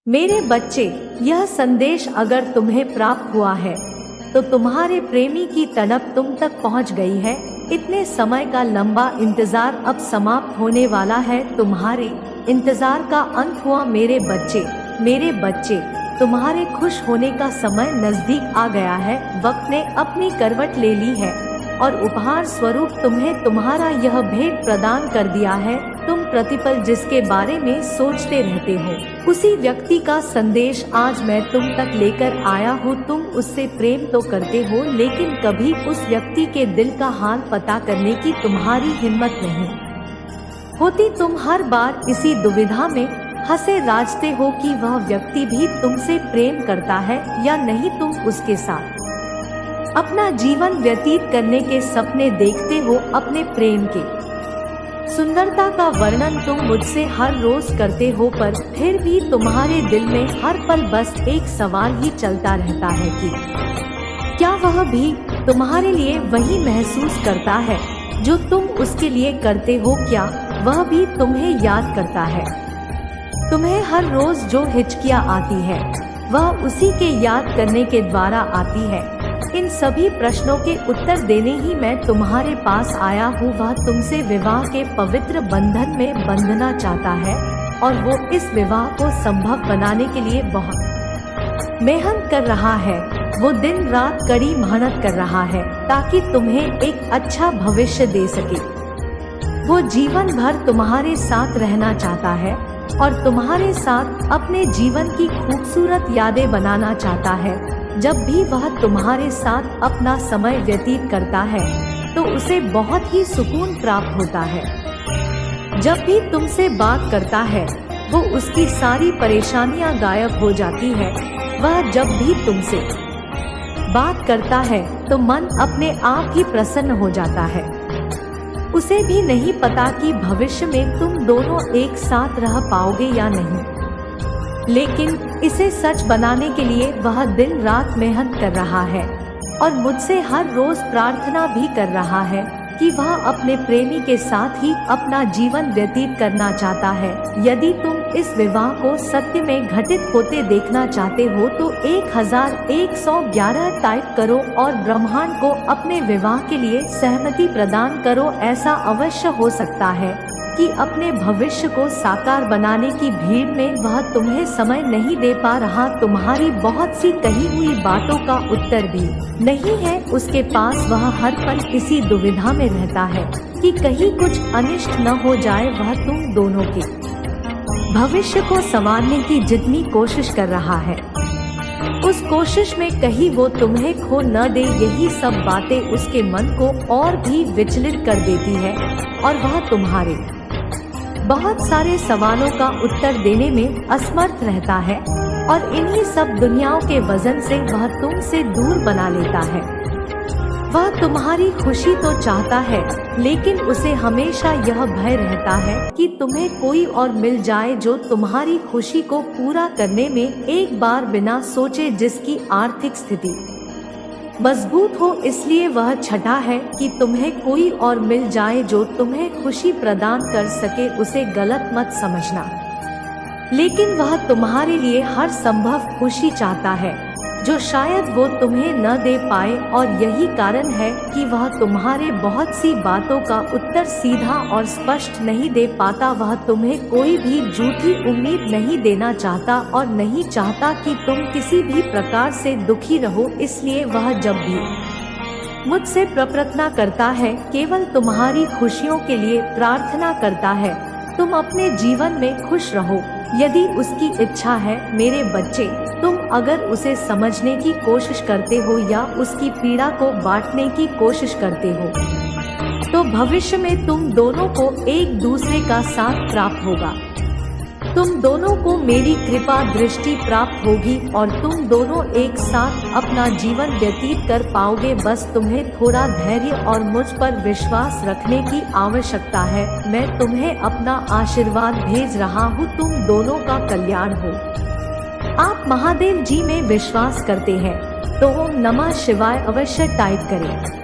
मेरे बच्चे, यह संदेश अगर तुम्हें प्राप्त हुआ है तो तुम्हारे प्रेमी की तड़प तुम तक पहुंच गई है। इतने समय का लंबा इंतजार अब समाप्त होने वाला है। तुम्हारे इंतजार का अंत हुआ मेरे बच्चे, तुम्हारे खुश होने का समय नजदीक आ गया है। वक्त ने अपनी करवट ले ली है और उपहार स्वरूप तुम्हें तुम्हारा यह भेंट प्रदान कर दिया है। तुम प्रतिपल जिसके बारे में सोचते रहते हो, उसी व्यक्ति का संदेश आज मैं तुम तक लेकर आया हूँ। तुम उससे प्रेम तो करते हो, लेकिन कभी उस व्यक्ति के दिल का हाल पता करने की तुम्हारी हिम्मत नहीं होती। तुम हर बार इसी दुविधा में हंसे राजते हो कि वह व्यक्ति भी तुमसे प्रेम करता है या नहीं। तुम उसके साथ अपना जीवन व्यतीत करने के सपने देखते हो। अपने प्रेम के सुंदरता का वर्णन तुम मुझसे हर रोज करते हो, पर फिर भी तुम्हारे दिल में हर पल बस एक सवाल ही चलता रहता है कि क्या वह भी तुम्हारे लिए वही महसूस करता है जो तुम उसके लिए करते हो? क्या वह भी तुम्हें याद करता है? तुम्हें हर रोज जो हिचकियाँ आती है वह उसी के याद करने के द्वारा आती है। इन सभी प्रश्नों के उत्तर देने ही मैं तुम्हारे पास आया हूँ। वह तुमसे विवाह के पवित्र बंधन में बंधना चाहता है और वो इस विवाह को संभव बनाने के लिए बहुत मेहनत कर रहा है। वो दिन रात कड़ी मेहनत कर रहा है ताकि तुम्हें एक अच्छा भविष्य दे सके। वो जीवन भर तुम्हारे साथ रहना चाहता है और तुम्हारे साथ अपने जीवन की खूबसूरत यादें बनाना चाहता है। जब भी वह तुम्हारे साथ अपना समय व्यतीत करता है तो उसे बहुत ही सुकून प्राप्त होता है। जब भी तुमसे बात करता है वो उसकी सारी परेशानियां गायब हो जाती है। वह जब भी तुमसे बात करता है तो मन अपने आप ही प्रसन्न हो जाता है। उसे भी नहीं पता कि भविष्य में तुम दोनों एक साथ रह पाओगे या नहीं, लेकिन इसे सच बनाने के लिए वह दिन रात मेहनत कर रहा है और मुझसे हर रोज प्रार्थना भी कर रहा है कि वह अपने प्रेमी के साथ ही अपना जीवन व्यतीत करना चाहता है। यदि तुम इस विवाह को सत्य में घटित होते देखना चाहते हो तो 1111 टाइप करो और ब्रह्मांड को अपने विवाह के लिए सहमति प्रदान करो। ऐसा अवश्य हो सकता है कि अपने भविष्य को साकार बनाने की भीड़ में वह तुम्हें समय नहीं दे पा रहा। तुम्हारी बहुत सी कही हुई बातों का उत्तर भी नहीं है उसके पास। वह हर पल इसी दुविधा में रहता है कि कहीं कुछ अनिष्ट न हो जाए। वह तुम दोनों के भविष्य को संवारने की जितनी कोशिश कर रहा है, उस कोशिश में कहीं वो तुम्हें खो न दे, यही सब बातें उसके मन को और भी विचलित कर देती है और वह तुम्हारे बहुत सारे सवालों का उत्तर देने में असमर्थ रहता है और इन्हीं सब दुनियाओं के वजन से वह तुमसे दूर बना लेता है। वह तुम्हारी खुशी तो चाहता है, लेकिन उसे हमेशा यह भय रहता है कि तुम्हें कोई और मिल जाए जो तुम्हारी खुशी को पूरा करने में एक बार बिना सोचे जिसकी आर्थिक स्थिति मजबूत हो। इसलिए वह चाहता है कि तुम्हें कोई और मिल जाए जो तुम्हें खुशी प्रदान कर सके। उसे गलत मत समझना, लेकिन वह तुम्हारे लिए हर संभव खुशी चाहता है जो शायद वो तुम्हें न दे पाए, और यही कारण है कि वह तुम्हारे बहुत सी बातों का उत्तर सीधा और स्पष्ट नहीं दे पाता। वह तुम्हें कोई भी झूठी उम्मीद नहीं देना चाहता और नहीं चाहता कि तुम किसी भी प्रकार से दुखी रहो। इसलिए वह जब भी मुझसे प्रार्थना करता है, केवल तुम्हारी खुशियों के लिए प्रार्थना करता है। तुम अपने जीवन में खुश रहो यदि उसकी इच्छा है। मेरे बच्चे, तुम अगर उसे समझने की कोशिश करते हो या उसकी पीड़ा को बांटने की कोशिश करते हो तो भविष्य में तुम दोनों को एक दूसरे का साथ प्राप्त होगा। तुम दोनों को मेरी कृपा दृष्टि प्राप्त होगी और तुम दोनों एक साथ अपना जीवन व्यतीत कर पाओगे। बस तुम्हें थोड़ा धैर्य और मुझ पर विश्वास रखने की आवश्यकता है। मैं तुम्हें अपना आशीर्वाद भेज रहा हूँ। तुम दोनों का कल्याण हो। आप महादेव जी में विश्वास करते हैं तो ओम नमः शिवाय अवश्य टाइप करें।